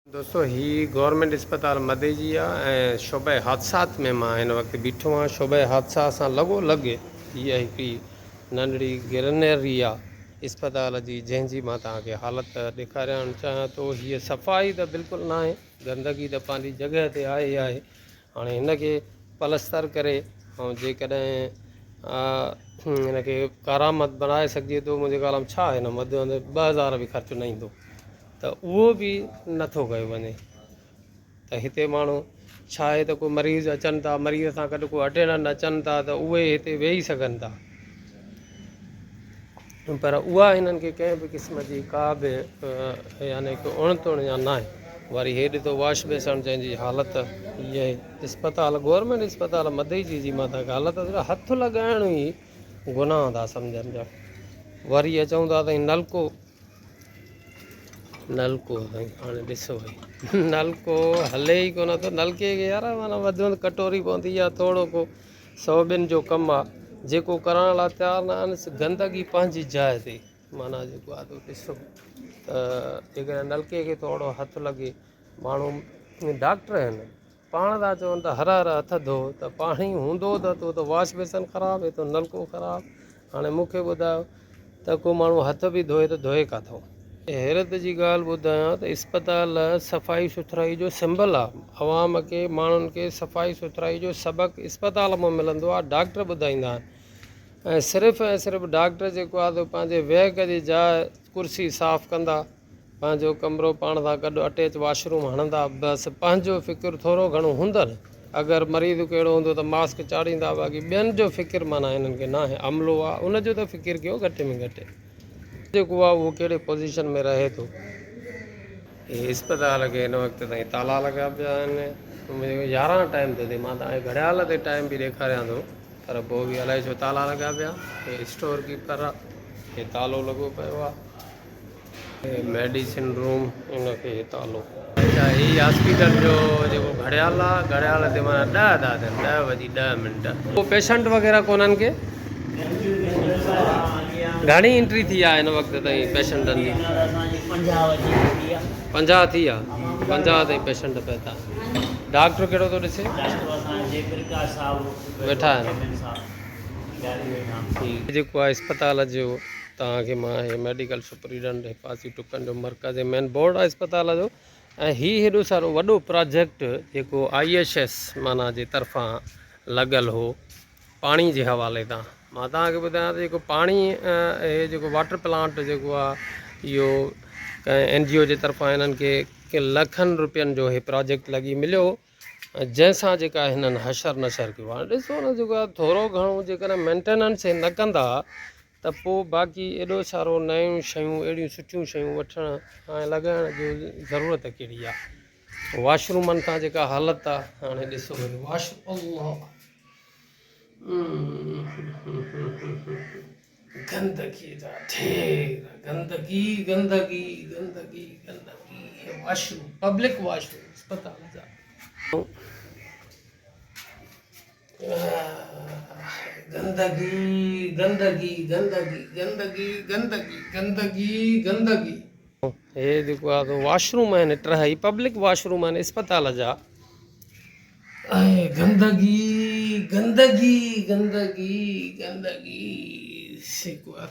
दोस्तों ही गवर्नमेंट अस्पताल मदे जी आहे शोबे हादसात में मां हिन वक़्तु बीठो आहियां। शोबे हादसा सां लॻो लॻे हीअ हिकिड़ी नंढड़ी गिरनरी आहे अस्पताल जी, जंहिंजी मां तव्हांखे हालत ॾेखारणु चाहियां थो। हीअ सफ़ाई त बिल्कुलु न आहे, गंदगी त पंहिंजी जॻह ते आहे ई आहे। हाणे हिनखे पलस्तर करे ऐं जेकॾहिं हिनखे करामत बनाए सघिजे थो, मुंहिंजे ॻाल्हि में छा हिन मध्य 2000 बि ख़र्चु न ईंदो, त उहो बि नथो कयो वञे। त हिते माण्हू छा आहे त को मरीज़ अचनि था, मरीज़ सां गॾु को अटेंडेंट अचनि था, त उहे हिते वेही सघनि था, पर उहा हिननि खे कंहिं बि क़िस्म जी का बि यानी की उणतुण या न आहे। वरी हे ॾिठो वाश बेसण जंहिंजी हालत हीअ आहे। अस्पताल गवर्नमेंट अस्पताल मदई जी मां तव्हांखे हालत हथु लॻाइण ई गुनाह था सम्झनि पिया। वरी अचूं था त नलको साईं, हाणे ॾिसो भई नलको हले ई कोन थो। नलके खे यार माना वधि में वधि कटोरी पवंदी आहे, थोरो को 100 ॿिनि जो कमु आहे जेको करण लाइ तयारु न आहिनि। गंदगी पंहिंजी जाइ ते माना जेको आहे तो ॾिसो त जेकॾहिं नलके खे थोरो हथु लॻे, माण्हू डॉक्टर आहिनि पाण था चवनि त हर हथ धो, त पाणी हूंदो त वॉश बेसन ख़राबु आहे, त नलको ख़राबु। हाणे मूंखे ॿुधायो त को माण्हू हथ बि धोए त धोए किथां। हैरत जी ॻाल्हि ॿुधायां त अस्पताल सफ़ाई सुथराई जो सिंबल आहे। आवाम खे, माण्हुनि खे सफ़ाई सुथराई जो सबक़ु अस्पताल मां मिलंदो आहे, डॉक्टर ॿुधाईंदा आहिनि। ऐं सिर्फ़ु डॉक्टर जेको आहे त पंहिंजे वेहक जी जाइ कुर्सी साफ़ु कंदा, पंहिंजो कमिरो पाण सां गॾु अटैच वॉशरूम हणंदा, बसि पंहिंजो फ़िक्रु थोरो घणो हूंदनि। अगरि मरीज़ कहिड़ो हूंदो त मास्क चाढ़ींदा, बाक़ी ॿियनि जो फ़िक्रु माना हिननि खे न आहे। अमिलो आहे उनजो त फ़िक्रु कयो घटि में घटि, जेको आहे उहो कहिड़े पोज़ीशन में रहे थो। इहे अस्पताल खे हिन वक़्तु ताईं ताला लॻा पिया आहिनि। 11 टाइम थो थिए, मां तव्हांखे घड़ियाल ते टाइम बि ॾेखारियां थो, पर पोइ बि अलाए छो ताला लॻा पिया। हे स्टोर कीपर आहे, हे तालो लॻो पियो आहे। मेडिसिन रूम, इनखे तालो। अच्छा, हीअ हॉस्पिटल जो जेको घड़ियाल आहे, घड़ियाल ते माना 10 था थियनि, 10:10। पोइ पेशेंट वग़ैरह कोन्हनि के घणी एंट्री थी आहे हिन वक़्तु ताईं पेशेंटनि जी? 50 थी आहे, 50 ताईं पेशेंट पिया था। डॉक्टर कहिड़ो थो ॾिसे? वेठा आहिनि। जेको आहे अस्पताल जो तव्हांखे मां हे मेडिकल सुपरिटेंडेंट हिफ़ाज़ती टुकनि जो मर्कज़ मेन बोर्ड आहे अस्पताल जो। ऐं हेॾो सारो वॾो प्रोजेक्ट जेको ISS माना जे तरफ़ां लॻल हो पाणी जे हवाले तां, मां तव्हांखे ॿुधायां त जेको पाणी हे जेको वाटर प्लांट जेको आहे, इहो कंहिं NGO जे तरफ़ां हिननि खे लखनि रुपयनि जो हे प्रोजेक्ट लॻी मिलियो, जंहिंसां जेका हिननि हशर नशर कयो आहे। ॾिसो न, जेको आहे थोरो घणो जेकॾहिं मेंटेनेंस न कंदा त पोइ बाक़ी एॾो सारो नयूं शयूं, अहिड़ियूं सुठियूं शयूं वठण ऐं लॻाइण जो ज़रूरत कहिड़ी आहे। वॉशरूमनि खां जेका हालत आहे, हाणे ॾिसो गंदगी जा ढेर, गंदगी गंदगी गंदगी गंदगी। वॉशरूम, पब्लिक वॉशरूम अस्पताल जा गंदगी गंदगी गंदगी गंदगी गंदगी गंदगी गंदगी। हे जेको आहे त वॉशरूम आहिनि, 3 पब्लिक वॉशरूम आहिनि अस्पताल जा, ऐं गंदगी गंदगी गंदगी गंदगी जेको आहे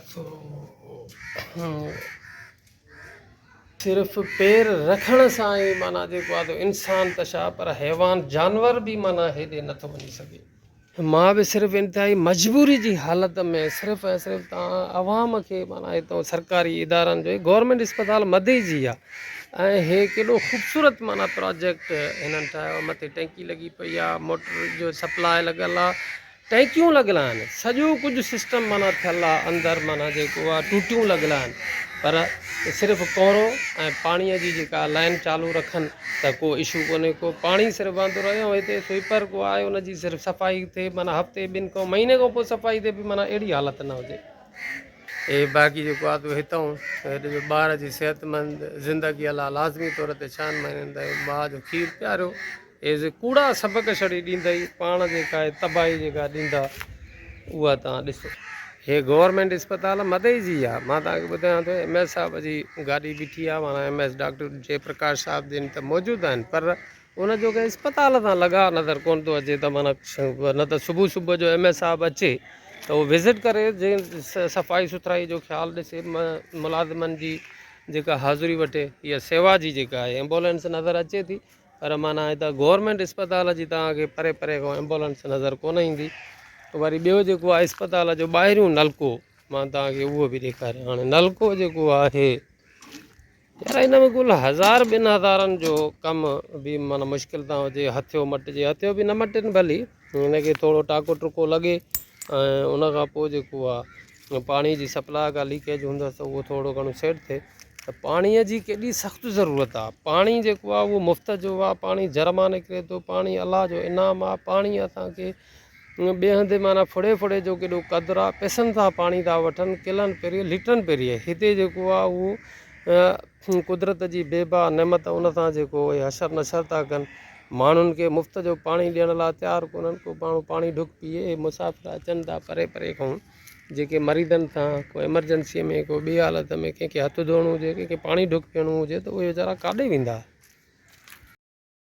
सिर्फ़ु पेर रखण सां ई माना जेको आहे त इंसान त छा, पर हैवान जानवर बि माना हेॾे नथो वञी सघे। मां बि सिर्फ़ु इंतिहाई मजबूरी जी हालत में सिर्फ़ु ऐं सिर्फ़ु तव्हां आवाम खे माना हितां सरकारी इदारनि जो गवर्नमेंट अस्पताल मदई जी आहे, ऐं हे केॾो ख़ूबसूरत माना प्रोजेक्ट हिननि ठाहियो। मथे टैंकी लॻी पई आहे, मोटर जो सप्लाई लॻल आहे, टैंकियूं लॻल आहिनि, सॼो कुझु सिस्टम माना थियल आहे। अंदरि माना जेको आहे टूटियूं लॻल आहिनि, पर सिर्फ़ु कोरो ऐं पाणीअ जी जेका लाइन चालू रखनि त को इशू कोन्हे, को पाणी सिर्फ़ु वांदो रहे। ऐं हिते स्वीपर को आहे, उनजी सिर्फ़ु सफ़ाई थिए, माना हफ़्ते ॿिनि खां महीने खां पोइ सफ़ाई थिए बि माना अहिड़ी हालत न हुजे। ऐं बाक़ी जेको आहे त हितां हेॾे जो ॿार जी सिहतमंद ज़िंदगीअ लाइ लाज़मी तौर ते 6 महीननि ताईं माउ जो खीरु पीआरियो। एज़ कूड़ा सबक़ छॾी ॾींदई, पाण जेका आहे तबाही जेका ॾींदा उहा तव्हां ॾिसो। हे गवर्नमेंट अस्पताल मथे जी आहे। मां तव्हांखे ॿुधायां थो MS साहब जी गाॾी बीठी आहे, माना MS डॉक्टर जयप्रकाश साहब जिन त मौजूदु आहिनि, पर उनजो कंहिं अस्पताल सां लॻा नज़र कोन थो अचे। त माना न त सुबुह सुबुह जो MS साहब अचे त उहो विज़िट करे जंहिं सफ़ाई सुथराई जो ख़्यालु ॾिसे, मुलाज़िमनि जी जेका हाज़िरी वठे, इहा सेवा जी जेका आहे एम्बुलेंस नज़र अचे थी। पर माना हितां गवर्नमेंट अस्पताल जी तव्हांखे परे परे खां एम्बुलेंस नज़र कोन ईंदी। वरी ॿियो जेको आहे अस्पताल जो ॿाहिरियों नलको, मां तव्हांखे उहो बि ॾेखारियां। हाणे नलको जेको आहे यार, हिन में कुल 1000 2000 जो कमु बि माना मुश्किल था हुजे, हथियो मटिजे, हथियो बि न मटनि भली, हिनखे थोरो टाको टुको लॻे। ऐं उनखां पोइ जेको आहे पाणी जी सप्लाई का लीकेज हूंदसि त उहो थोरो घणो सेट थिए। त पाणीअ जी केॾी सख़्तु ज़रूरत आहे। पाणी जेको आहे उहो मुफ़्त जो आहे, पाणी झरमां निकिरे थो, पाणी अलाह जो इनाम आहे। पाणी असांखे ॿिए हंधि माना फुड़े फुड़े जो केॾो क़दुरु आहे, पैसनि सां पाणी था वठनि, किलनि पहिरीं लीटरनि पहिरीं। हिते जेको आहे उहो कुदरत जी बेबा नेमत, उन सां जेको हशर नशर था कनि। माण्हुनि खे मुफ़्त जो पाणी ॾियण लाइ तयारु कोन्हनि। को माण्हू पाणी ढुक पीए, मुसाफ़िर अचनि था परे परे खां, जेके मरीज़नि सां को एमरजेंसीअ में, को ॿी हालत में कंहिंखे हथु धोइणो हुजे, कंहिंखे पाणी ढुक पीअणो हुजे, त उहे वीचारा काॾे वेंदा।